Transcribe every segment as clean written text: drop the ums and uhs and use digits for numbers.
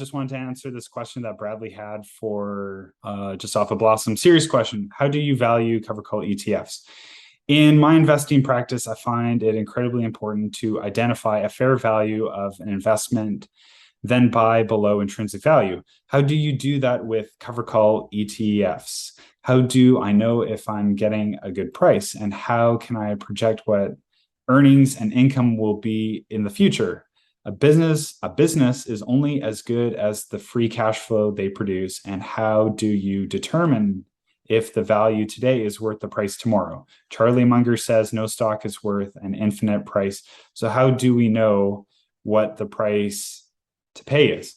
Just wanted to answer this question that Bradley had for just off of Blossom. Serious question. How do you value cover call ETFs? In my investing practice, I find it incredibly important to identify a fair value of an investment, then buy below intrinsic value. How do you do that with cover call ETFs? How do I know if I'm getting a good price? And how can I project what earnings and income will be in the future? A business is only as good as the free cash flow they produce. And how do you determine if the value today is worth the price tomorrow? Charlie Munger says no stock is worth an infinite price. So how do we know what the price to pay is?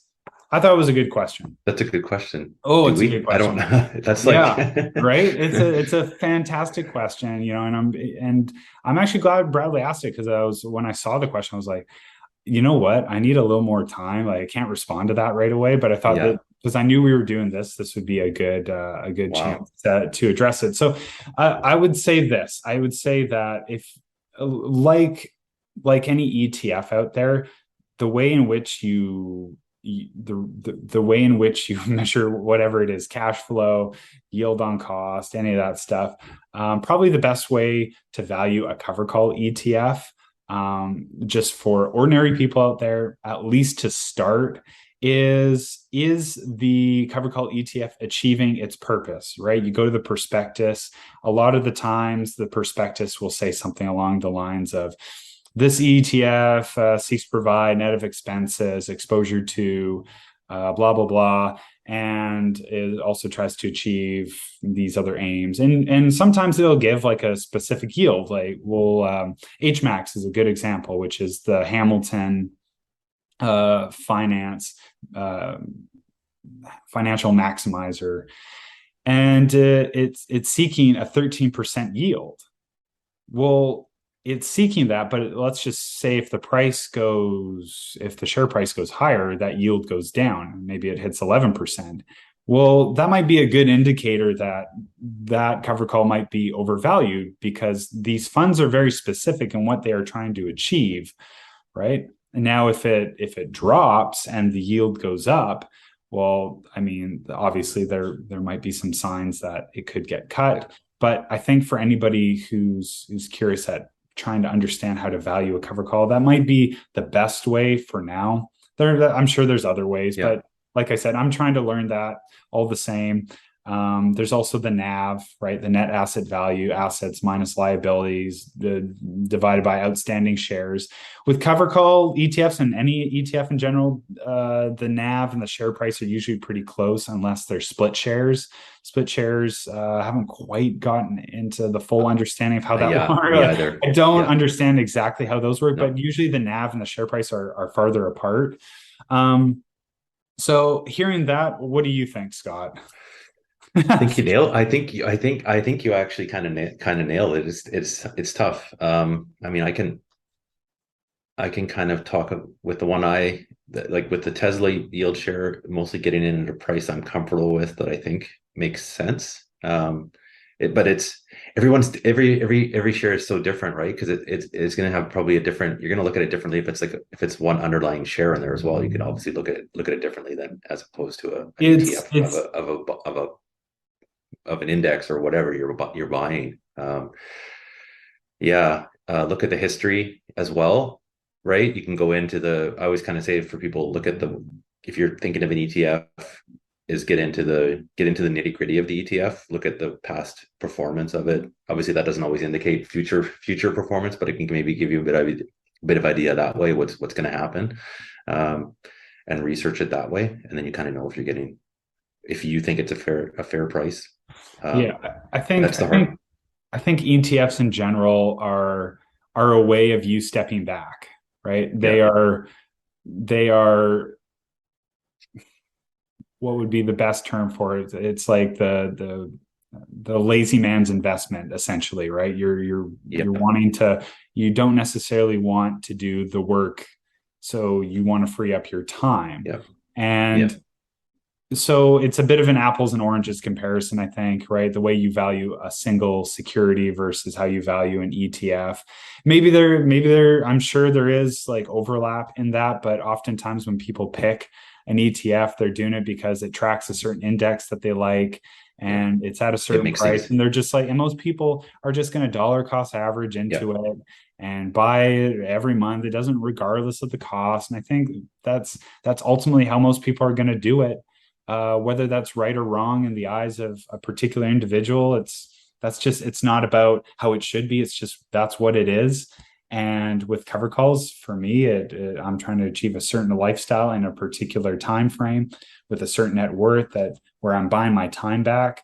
I thought it was a good question. That's a good question. Oh, it's a good question. I don't know. That's Yeah, right. It's a fantastic question, and I'm actually glad Bradley asked it, because when I saw the question, I was like, you know what? I need a little more time. Like, I can't respond to that right away, but I thought Yeah. that because I knew we were doing this would be a good Wow. chance to address it. So I would say this. I would say that if like any ETF out there, the way in which the way in which you measure whatever it is, cash flow, yield on cost, any of that stuff, probably the best way to value a cover call ETF, just for ordinary people out there, at least to start, is the cover call ETF achieving its purpose, right? You go to the prospectus. A lot of the times the prospectus will say something along the lines of, this ETF seeks to provide net of expenses exposure to blah blah blah, and it also tries to achieve these other aims. And sometimes it'll give like a specific yield. Like, HMAX is a good example, which is the Hamilton finance financial maximizer, and it's seeking a 13% yield. Well, it's seeking that, but let's just say if the share price goes higher, that yield goes down. Maybe it hits 11%. Well, that might be a good indicator that cover call might be overvalued, because these funds are very specific in what they are trying to achieve, right? And now if it drops and the yield goes up, well, I mean, obviously there might be some signs that it could get cut. But I think for anybody who's curious at trying to understand how to value a cover call, that might be the best way for now. I'm sure there's other ways, Yeah. but like I said, I'm trying to learn that all the same. There's also the NAV, right? The net asset value, assets minus liabilities, divided by outstanding shares. With cover call ETFs and any ETF in general, the NAV and the share price are usually pretty close, unless they're split shares. Split shares haven't quite gotten into the full understanding of how that Yeah, works. me either. I don't Yeah. understand exactly how those work, No. but usually the NAV and the share price are farther apart. So hearing that, what do you think, Scott? I think you nailed. I think you actually kind of nailed it. It's tough. I mean, I can kind of talk with the one eye, like with the Tesla yield share, mostly getting in at a price I'm comfortable with, that I think makes sense. But it's every share is so different, right? Because it's going to have probably a different. You're going to look at it differently if it's one underlying share in there as well. You can obviously look at it differently than as opposed to an ETF of an index or whatever you're buying. Look at the history as well, right? You can go into I always kind of say for people, if you're thinking of an ETF, is get into the nitty gritty of the ETF, look at the past performance of it. Obviously that doesn't always indicate future performance, but it can maybe give you a bit of idea that way, what's going to happen, and research it that way. And then you kind of know if you think it's a fair price. I think ETFs in general are a way of you stepping back, right? Yeah. They are what would be the best term for it? It's like the lazy man's investment, essentially, right? You're you don't necessarily want to do the work, so you want to free up your time. Yeah. And so it's a bit of an apples and oranges comparison, I think, right? The way you value a single security versus how you value an ETF. I'm sure there is like overlap in that, but oftentimes when people pick an ETF, they're doing it because it tracks a certain index that they like, and it's at a certain makes price. sense. And they're just like, and most people are just going to dollar cost average into Yeah. it and buy it every month. It doesn't, regardless of the cost. And I think that's ultimately how most people are going to do it. Whether that's right or wrong in the eyes of a particular individual, it's not about how it should be. It's just that's what it is. And with cover calls, for me, I'm trying to achieve a certain lifestyle in a particular time frame with a certain net worth, that where I'm buying my time back.